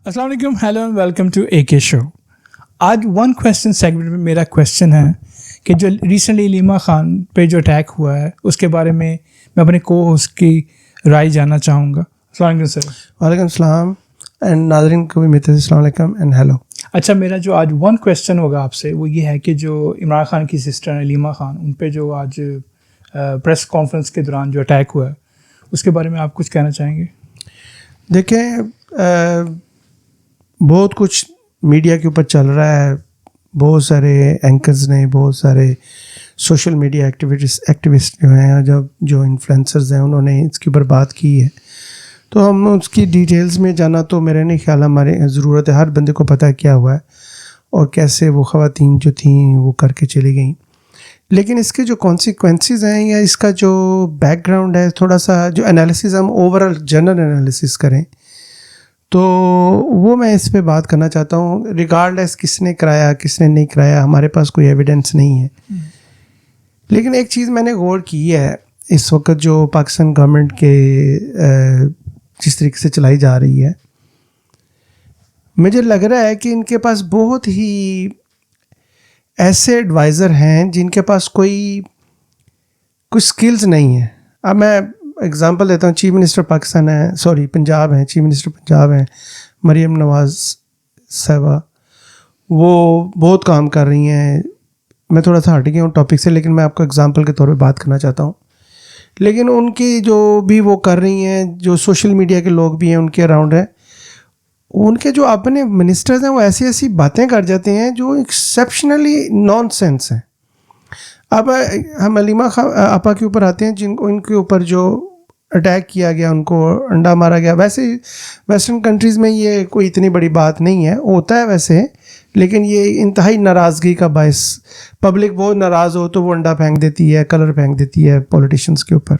السلام علیکم, hello and welcome to اے کے شو. آج ون کویسچن سیگمنٹ میں میرا کویسچن ہے کہ جو ریسنٹلی علیمہ خان پہ جو اٹیک ہوا ہے اس کے بارے میں اپنے کو ہوسٹ کی رائے جاننا چاہوں گا. السلام علیکم سر. وعلیکم السلام اینڈ ناظرین کو بھی میرے السلام علیکم اینڈ ہیلو. اچھا, میرا جو آج ون کویسچن ہوگا آپ سے وہ یہ ہے کہ جو عمران خان کی سسٹر ہیں علیمہ خان, ان پہ جو آج پریس کانفرنس کے دوران جو اٹیک ہوا ہے اس کے بارے میں آپ کچھ کہنا چاہیں گے؟ دیکھیں, بہت کچھ میڈیا کے اوپر چل رہا ہے. بہت سارے اینکرز نے, بہت سارے سوشل میڈیا ایکٹیوسٹ جو ہیں, جو انفلوئنسرز ہیں, انہوں نے اس کے اوپر بات کی ہے. تو ہم اس کی ڈیٹیلز میں جانا تو میرے نہیں خیال ہمارے ضرورت ہے. ہر بندے کو پتہ ہے کیا ہوا ہے اور کیسے وہ خواتین جو تھیں وہ کر کے چلی گئیں. لیکن اس کے جو کانسیکوینسز ہیں یا اس کا جو بیک گراؤنڈ ہے, تھوڑا سا جو انالیسز ہم اوور آل جنرل انالیسز کریں تو وہ میں اس پہ بات کرنا چاہتا ہوں. ریگارڈلیس کس نے کرایا کس نے نہیں کرایا, ہمارے پاس کوئی ایویڈنس نہیں ہے. لیکن ایک چیز میں نے غور کی ہے, اس وقت جو پاکستان گورنمنٹ کے جس طریقے سے چلائی جا رہی ہے, مجھے لگ رہا ہے کہ ان کے پاس بہت ہی ایسے ایڈوائزر ہیں جن کے پاس کوئی سکلز نہیں ہیں. اب میں اگزامپل دیتا ہوں. چیف منسٹر پاکستان ہے, پنجاب ہیں, چیف منسٹر پنجاب ہیں مریم نواز صاحبہ, وہ بہت کام کر رہی ہیں. میں تھوڑا سا ہٹ گیا ہوں ٹاپک سے, لیکن میں آپ کو اگزامپل کے طور پہ بات کرنا چاہتا ہوں. لیکن ان کی جو بھی وہ کر رہی ہیں, جو سوشل میڈیا کے لوگ بھی ہیں ان کے اراؤنڈ ہیں, ان کے جو اپنے منسٹرز ہیں وہ ایسی باتیں کر جاتے ہیں جو ایکسیپشنلی نان سینس ہیں. اب ہم علیمہ آپا کے اوپر آتے ہیں, ان کے اوپر جو اٹیک کیا گیا, ان کو انڈا مارا گیا. ویسے ویسٹرن کنٹریز میں یہ کوئی اتنی بڑی بات نہیں ہے, ہوتا ہے ویسے, لیکن یہ انتہائی ناراضگی کا باعث. پبلک بہت ناراض ہو تو وہ انڈا پھینک دیتی ہے, کلر پھینک دیتی ہے پولیٹیشنس کے اوپر.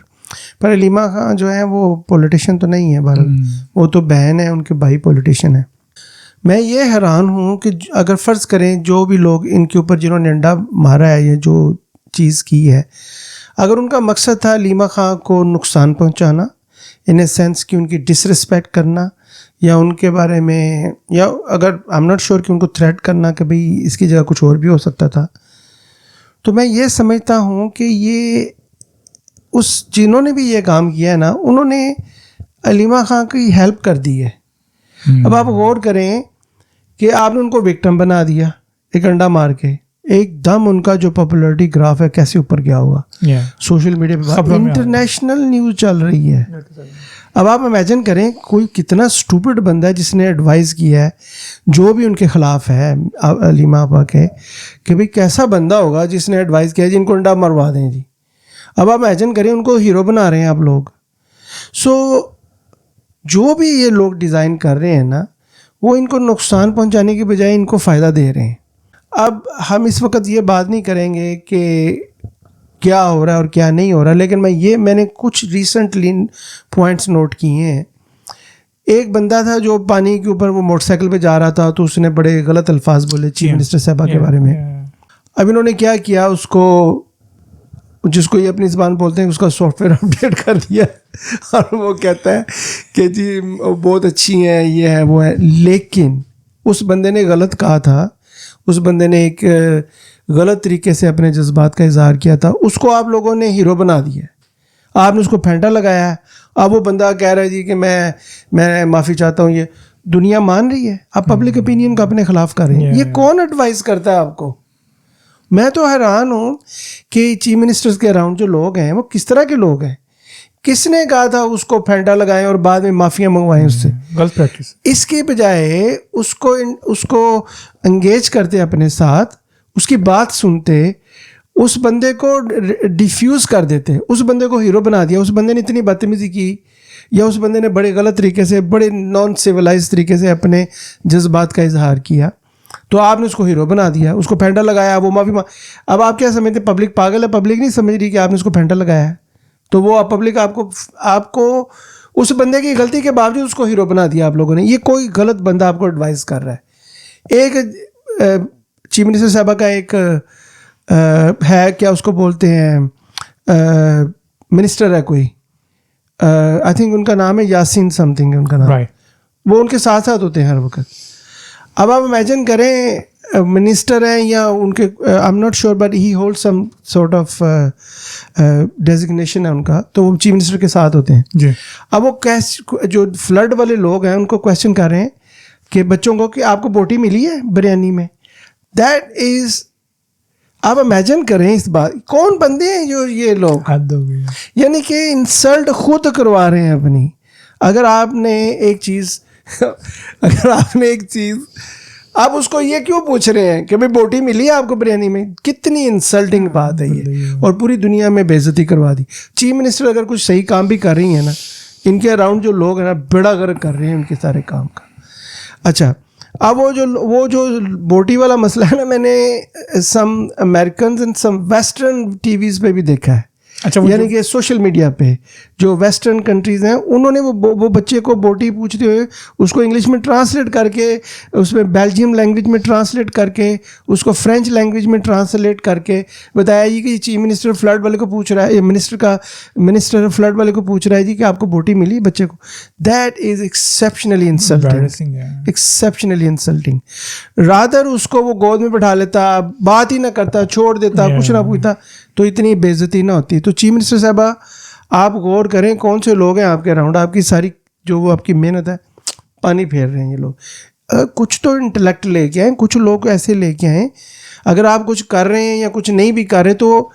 پر علیمہ خان جو ہیں وہ پولیٹیشین تو نہیں ہے بہرحال, وہ تو بہن ہے, ان کے بھائی پولیٹیشین ہیں. میں یہ حیران ہوں کہ اگر فرض کریں جو بھی لوگ ان کے اوپر جنہوں نے انڈا مارا ہے یا جو چیز کی ہے, اگر ان کا مقصد تھا علیمہ خان کو نقصان پہنچانا, ان اے سینس کہ ان کی ڈس رسپیکٹ کرنا, یا ان کے بارے میں, یا اگر آئی ایم ناٹ شیور کہ ان کو تھریٹ کرنا کہ بھئی اس کی جگہ کچھ اور بھی ہو سکتا تھا, تو میں یہ سمجھتا ہوں کہ یہ جنہوں نے بھی یہ کام کیا ہے نا, انہوں نے علیمہ خان کی ہیلپ کر دی ہے. اب آپ غور کریں کہ آپ نے ان کو وکٹم بنا دیا ایک انڈا مار کے, ایک دم ان کا جو پاپولرٹی گراف ہے کیسے اوپر گیا ہوگا سوشل میڈیا پہ, انٹرنیشنل نیوز چل رہی ہے. اب آپ امیجن کریں کوئی کتنا اسٹوپڈ بندہ ہے جس نے ایڈوائز کیا ہے جو بھی ان کے خلاف ہے علیمہ آپا کے, کہ بھئی کیسا بندہ ہوگا جس نے ایڈوائز کیا ہے جن کو انڈا مروا دیں جی. اب آپ امیجن کریں ان کو ہیرو بنا رہے ہیں آپ لوگ. سو جو بھی یہ لوگ ڈیزائن کر رہے ہیں نا, وہ ان کو نقصان پہنچانے کی بجائے ان کو فائدہ دے رہے ہیں. اب ہم اس وقت یہ بات نہیں کریں گے کہ کیا ہو رہا ہے اور کیا نہیں ہو رہا, لیکن میں نے کچھ ریسنٹلی پوائنٹس نوٹ کیے ہیں. ایک بندہ تھا جو پانی کے اوپر وہ موٹر سائیکل پہ جا رہا تھا, تو اس نے بڑے غلط الفاظ بولے چیف منسٹر صاحبہ کے بارے میں. اب انہوں نے کیا کیا, اس کو جس کو یہ اپنی زبان بولتے ہیں اس کا سافٹ ویئر اپڈیٹ کر دیا, اور وہ کہتا ہے کہ جی بہت اچھی ہیں, یہ ہے وہ ہے. لیکن اس بندے نے غلط کہا تھا, اس بندے نے ایک غلط طریقے سے اپنے جذبات کا اظہار کیا تھا, اس کو آپ لوگوں نے ہیرو بنا دیا ہے, آپ نے اس کو پھینٹا لگایا ہے. اب وہ بندہ کہہ رہا ہے جی کہ میں معافی چاہتا ہوں. یہ دنیا مان رہی ہے, آپ پبلک اوپینین کو اپنے خلاف کر رہے ہیں. یہ کون ایڈوائز کرتا ہے آپ کو؟ میں تو حیران ہوں کہ چیف منسٹرز کے اراؤنڈ جو لوگ ہیں وہ کس طرح کے لوگ ہیں. کس نے کہا تھا اس کو پھینٹا لگائیں اور بعد میں معافیاں منگوائیں اس سے؟ غلط پریکٹس. اس کے بجائے اس کو انگیج کرتے اپنے ساتھ, اس کی بات سنتے, اس بندے کو ڈیفیوز کر دیتے, اس بندے کو ہیرو بنا دیا. اس بندے نے اتنی بدتمیزی کی یا اس بندے نے بڑے غلط طریقے سے, بڑے نان سویلائز طریقے سے اپنے جذبات کا اظہار کیا, تو آپ نے اس کو ہیرو بنا دیا, اس کو پھینٹا لگایا, وہ معافی اب آپ کیا سمجھتے ہیں پبلک پاگل ہے؟ پبلک نہیں سمجھ رہی کہ آپ نے اس کو پھینٹا لگایا ہے, تو وہ پبلک آپ کو اس بندے کی غلطی کے باوجود اس کو ہیرو بنا دیا آپ لوگوں نے. یہ کوئی غلط بندہ آپ کو ایڈوائز کر رہا ہے. ایک چیف منسٹر صاحبہ کا ایک ہے, کیا اس کو بولتے ہیں, منسٹر ہے کوئی, آئی تھنک ان کا نام ہے یاسین سم تھنگ ہے ان کا نام. وہ ان کے ساتھ ساتھ ہوتے ہیں ہر وقت. اب آپ امیجن کریں منسٹر ہیں یا ان کے I am not sure but he hold some sort of designation ہے ان کا, تو وہ چیف منسٹر کے ساتھ ہوتے ہیں جی. اب وہ جو فلڈ والے لوگ ہیں ان کو کویشچن کر رہے ہیں کہ بچوں کو کہ آپ کو بوٹی ملی ہے بریانی میں. دیٹ از, آپ امیجن کریں اس بات, کون بندے ہیں جو یہ لوگ, حد ہو گئی. یعنی کہ انسلٹ خود کروا رہے ہیں اپنی. اگر آپ نے ایک چیز آپ اس کو یہ کیوں پوچھ رہے ہیں کہ بھائی بوٹی ملی ہے آپ کو بریانی میں, کتنی انسلٹنگ بات ہے یہ, اور پوری دنیا میں بے عزتی کروا دی. چیف منسٹر اگر کچھ صحیح کام بھی کر رہی ہیں نا, ان کے اراؤنڈ جو لوگ ہیں نا بیڑا غرق کر رہے ہیں ان کے سارے کام کا. اچھا, اب وہ جو بوٹی والا مسئلہ ہے نا, میں نے some Americans and some western TVs پہ بھی دیکھا ہے. اچھا, یعنی کہ سوشل میڈیا پہ جو ویسٹرن کنٹریز ہیں انہوں نے وہ بچے کو بوٹی پوچھتے ہوئے اس کو انگلش میں ٹرانسلیٹ کر کے, اس میں بیلجیم لینگویج میں ٹرانسلیٹ کر کے, اس کو فرینچ لینگویج میں ٹرانسلیٹ کر کے بتایا جی کہ چیف منسٹر فلڈ والے کو پوچھ رہا ہے, منسٹر فلڈ والے کو پوچھ رہا ہے جی کہ آپ کو بوٹی ملی بچے کو. That is exceptionally insulting, exceptionally insulting. Rather اس کو وہ گود میں بٹھا لیتا, بات ہی نہ کرتا, چھوڑ دیتا, کچھ نہ پوچھتا, تو اتنی بے عزتی نہ ہوتی. تو چیف منسٹر صاحبہ آپ غور کریں کون سے لوگ ہیں آپ کے اراؤنڈ, آپ کی ساری جو وہ آپ کی محنت ہے پانی پھیر رہے ہیں یہ لوگ. کچھ تو انٹلیکٹ لے کے آئیں, کچھ لوگ ایسے لے کے آئیں. اگر آپ کچھ کر رہے ہیں یا کچھ نہیں بھی کر رہے تو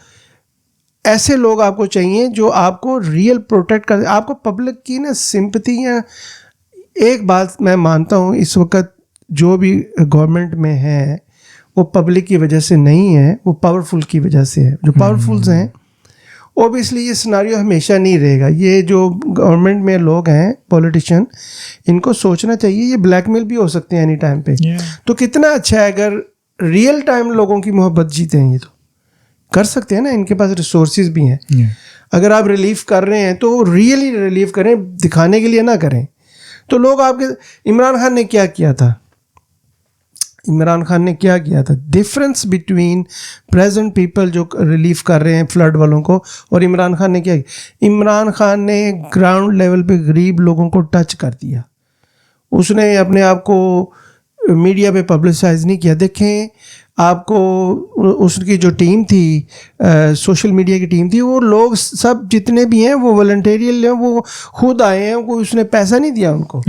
ایسے لوگ آپ کو چاہیے جو آپ کو ریئل پروٹیکٹ کر. آپ کو پبلک کی نا سمپتھی, یا ایک بات میں مانتا ہوں اس وقت جو بھی گورنمنٹ میں ہے وہ پبلک کی وجہ سے نہیں ہے, وہ پاورفل کی وجہ سے ہے. جو پاورفلز ہیں اوبیسلی یہ سناریو ہمیشہ نہیں رہے گا. یہ جو گورنمنٹ میں لوگ ہیں پولیٹیشین, ان کو سوچنا چاہیے یہ بلیک میل بھی ہو سکتے ہیں اینی ٹائم پہ. تو کتنا اچھا ہے اگر ریئل ٹائم لوگوں کی محبت جیتے ہیں, یہ تو کر سکتے ہیں نا, ان کے پاس ریسورسز بھی ہیں. اگر آپ ریلیف کر رہے ہیں تو ریئلی ریلیف کریں, دکھانے کے لیے نہ کریں. تو لوگ آپ کے, عمران خان نے کیا کیا تھا, ڈفرینس بٹوین پریزنٹ پیپل جو ریلیف کر رہے ہیں فلڈ والوں کو اور عمران خان نے کیا کیا. عمران خان نے گراؤنڈ لیول پہ غریب لوگوں کو ٹچ کر دیا. اس نے اپنے آپ کو میڈیا پہ پبلسائز نہیں کیا. دیکھیں آپ کو اس کی جو ٹیم تھی, سوشل میڈیا کی ٹیم تھی, وہ لوگ سب جتنے بھی ہیں وہ والنٹیریل ہیں, وہ خود آئے ہیں, کوئی اس نے پیسہ نہیں دیا ان کو.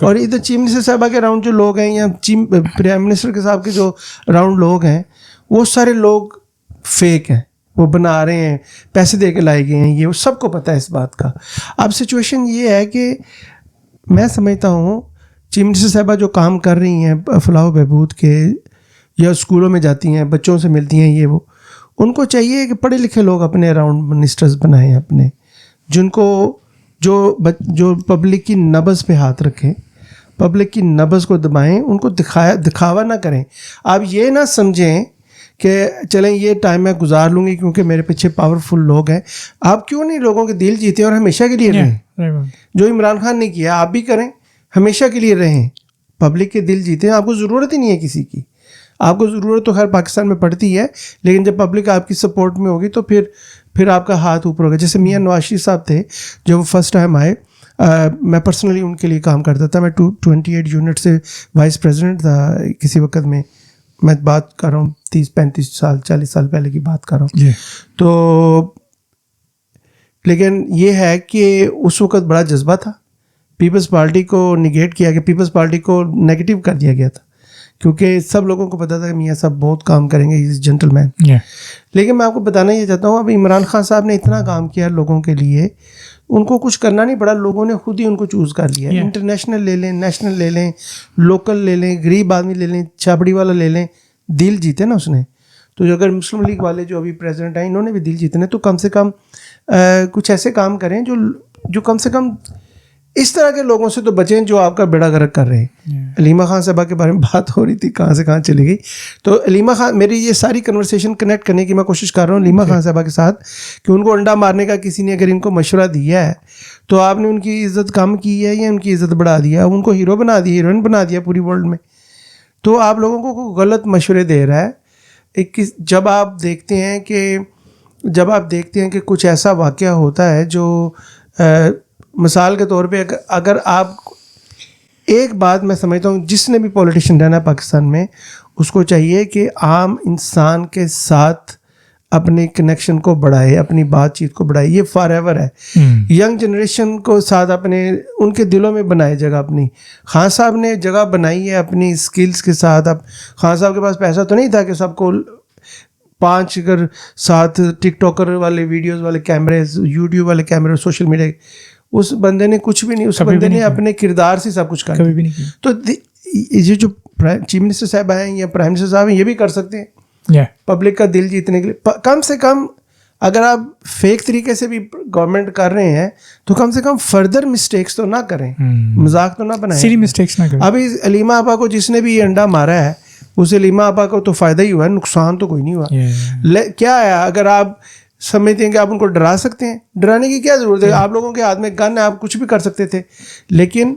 اور ادھر چیف منسٹر صاحبہ کے اراؤنڈ جو لوگ ہیں یا پرائم منسٹر کے صاحب کے جو اراؤنڈ لوگ ہیں, وہ سارے لوگ فیک ہیں, وہ بنا رہے ہیں, پیسے دے کے لائے گئے ہیں. یہ سب کو پتہ ہے اس بات کا. اب سچویشن یہ ہے کہ میں سمجھتا ہوں چیف منسٹر صاحبہ جو کام کر رہی ہیں فلاح و بہبود کے, یا اسکولوں میں جاتی ہیں, بچوں سے ملتی ہیں, یہ وہ, ان کو چاہیے کہ پڑھے لکھے لوگ اپنے اراؤنڈ منسٹرز بنائیں اپنے, جن کو جو پبلک کی نبض پہ ہاتھ رکھیں, پبلک کی نبض کو دبائیں, ان کو دکھاوا نہ کریں. آپ یہ نہ سمجھیں کہ چلیں یہ ٹائم میں گزار لوں گی کیونکہ میرے پیچھے پاورفل لوگ ہیں. آپ کیوں نہیں لوگوں کے دل جیتے اور ہمیشہ کے لیے رہیں, جو عمران خان نے کیا آپ بھی کریں, ہمیشہ کے لیے رہیں, پبلک کے دل جیتے. آپ کو ضرورت ہی نہیں ہے کسی کی, آپ کو ضرورت تو خیر پاکستان میں پڑتی ہے, لیکن جب پبلک آپ کی سپورٹ میں ہوگی تو پھر آپ کا ہاتھ اوپر ہوگا. جیسے میاں نواز شریف صاحب تھے جب وہ فرسٹ ٹائم آئے, میں پرسنلی ان کے لیے کام کرتا تھا. میں 28 یونٹ سے وائس پریزیڈنٹ تھا کسی وقت میں بات کر رہا ہوں 30-35 سال 40 سال پہلے کی بات کر رہا ہوں. تو لیکن یہ ہے کہ اس وقت بڑا جذبہ تھا, پیپلز پارٹی کو نگیٹ کیا گیا, پیپلز پارٹی کو نیگیٹو کر دیا گیا تھا, کیونکہ سب لوگوں کو پتا تھا کہ میاں صاحب بہت کام کریں گے, از جینٹل مین. لیکن میں آپ کو بتانا یہ چاہتا ہوں, اب عمران خان صاحب نے اتنا کام کیا لوگوں کے لیے, ان کو کچھ کرنا نہیں پڑا, لوگوں نے خود ہی ان کو چوز کر لیا. انٹرنیشنل لے لیں, نیشنل لے لیں, لوکل لے لیں, غریب آدمی لے لیں, چھاپڑی والا لے لیں, دل جیتے نا اس نے. تو جو اگر مسلم لیگ والے جو ابھی پریزیڈنٹ ہیں انہوں نے بھی دل جیتنے, تو کم سے کم کچھ ایسے کام کریں جو کم سے کم اس طرح کے لوگوں سے تو بچیں جو آپ کا بیڑا غرق کر رہے ہیں. علیمہ خان صاحبہ کے بارے میں بات ہو رہی تھی, کہاں سے کہاں چلی گئی. تو علیمہ خان, میری یہ ساری کنورسیشن کنیکٹ کرنے کی میں کوشش کر رہا ہوں علیمہ خان صاحبہ کے ساتھ, کہ ان کو انڈا مارنے کا کسی نے اگر ان کو مشورہ دیا ہے تو آپ نے ان کی عزت کم کی ہے یا ان کی عزت بڑھا دیا, ان کو ہیرو بنا دیا, ہیروئن بنا دیا پوری ورلڈ میں. تو آپ لوگوں کو غلط مشورے دے رہا ہے. جب آپ دیکھتے ہیں کہ کچھ ایسا واقعہ ہوتا ہے جو مثال کے طور پہ اگر آپ ایک بات میں سمجھتا ہوں, جس نے بھی پولیٹیشین رہنا ہے پاکستان میں, اس کو چاہیے کہ عام انسان کے ساتھ اپنے کنیکشن کو بڑھائے, اپنی بات چیت کو بڑھائے. یہ فار ایور ہے. ینگ جنریشن کو ساتھ اپنے ان کے دلوں میں بنائے جگہ اپنی. خان صاحب نے جگہ بنائی ہے اپنی اسکلس کے ساتھ. اب خان صاحب کے پاس پیسہ تو نہیں تھا کہ سب کو 5 اگر ساتھ ٹک ٹاکر والے ویڈیوز والے کیمرے, یوٹیوب والے کیمرے, سوشل میڈیا, اس بندے نے کچھ بھی نہیں, اس بندے نے اپنے کردار سے سب کچھ کر دیا. تو یہ جو چیف منسٹر صاحب ہیں یا پرائم منسٹر صاحب ہیں, یہ بھی کر سکتے ہیں پبلک کا دل جیتنے کے لیے. کم سے کم اگر آپ فیک طریقے سے بھی گورنمنٹ کر رہے ہیں تو کم سے کم فردر مسٹیکس تو نہ کریں, مذاق تو نہ بنائیں, سیلی مسٹیکس نہ کریں. ابھی علیمہ آپا کو جس نے بھی یہ انڈا مارا ہے, اسے علیمہ آپا کو تو فائدہ ہی ہوا ہے, نقصان تو کوئی نہیں ہوا. کیا ہے, اگر آپ سمجھتے ہیں کہ آپ ان کو ڈرا سکتے ہیں, ڈرانے کی کیا ضرورت ہے؟ آپ لوگوں کے ہاتھ میں گن ہے, آپ کچھ بھی کر سکتے تھے. لیکن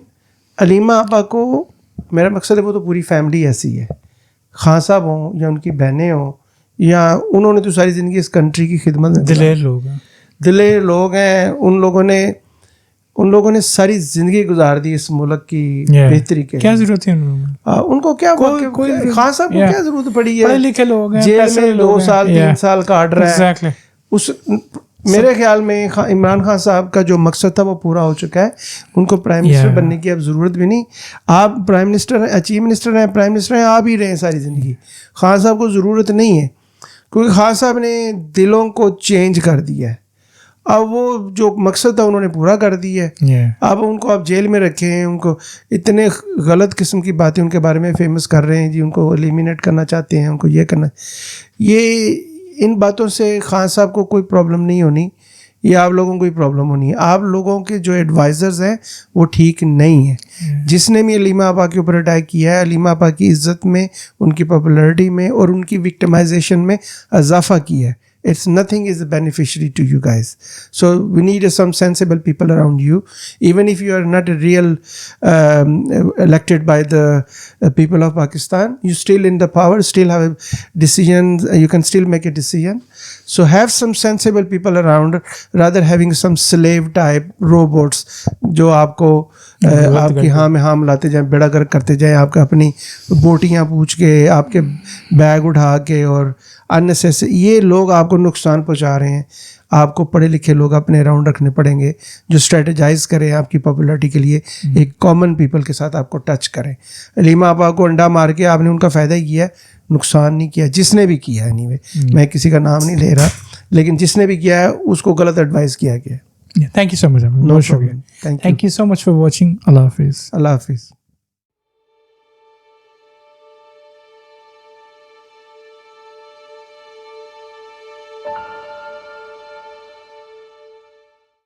علیمہ آپا کو, میرا مقصد ہے وہ تو پوری فیملی ایسی ہے, خان صاحب ہوں یا ان کی بہنیں ہوں, یا انہوں نے تو ساری زندگی اس کنٹری کی خدمت میں, دلیر لوگ ہیں. ان لوگوں نے ساری زندگی گزار دی اس ملک کی بہتری کے. کیا ضرورت ہے ان کو, کیا خان صاحب کو کیا ضرورت پڑی ہے؟ پڑھے لکھے لوگ ہیں, جیل میں 2 سال 3 سال کاٹ رہا ہے. اس میرے خیال میں عمران خان صاحب کا جو مقصد تھا وہ پورا ہو چکا ہے. ان کو پرائم منسٹر بننے کی اب ضرورت بھی نہیں. آپ پرائم منسٹر ہیں, چیف منسٹر ہیں, پرائم منسٹر ہیں, آپ ہی رہے ہیں ساری زندگی. خان صاحب کو ضرورت نہیں ہے, کیونکہ خان صاحب نے دلوں کو چینج کر دیا ہے. اب وہ جو مقصد تھا انہوں نے پورا کر دیا ہے. اب ان کو آپ جیل میں رکھے ہیں, ان کو اتنے غلط قسم کی باتیں ان کے بارے میں فیمس کر رہے ہیں جی, ان کو ایلیمینیٹ کرنا چاہتے ہیں, ان کو یہ کرنا. یہ ان باتوں سے خان صاحب کو کوئی پرابلم نہیں ہونی, یا آپ لوگوں کو کوئی پرابلم ہونی ہے. آپ لوگوں کے جو ایڈوائزرز ہیں وہ ٹھیک نہیں ہیں. جس نے بھی علیمہ آپا کے اوپر اٹیک کیا ہے, علیمہ آپا کی عزت میں, ان کی پاپولرٹی میں اور ان کی وکٹمائزیشن میں اضافہ کیا ہے. It's nothing is a beneficiary to you guys. So we need some sensible people around you. Even if you are not a real elected by the people of Pakistan, you still in the power, still have decisions, you can still make a decision. So have some sensible people around rather having some slave type robots جو آپ کو آپ کی ہاں میں ہاں ملاتے جائیں, بیڑا گرک کرتے جائیں, آپ کا اپنی بوٹیاں پوچھ کے, آپ کے بیگ اٹھا کے, اور اننیسیسری یہ لوگ آپ کو نقصان پہنچا رہے ہیں. آپ کو پڑھے لکھے لوگ اپنے اراؤنڈ رکھنے پڑیں گے جو اسٹریٹجائز کریں آپ کی پاپولرٹی کے لیے, ایک کامن پیپل کے ساتھ آپ کو ٹچ کریں. علیمہ آپا کو انڈا مار کے آپ نے ان کا فائدہ ہی کیا, نقصان نہیں کیا. جس نے بھی کیا ہے, anyway میں کسی کا نام نہیں لے رہا, لیکن جس نے بھی کیا ہے اس کو غلط ایڈوائز کیا گیا. Thank you so much. No problem. Thank you so much for watching. اللہ حافظ. اللہ حافظ.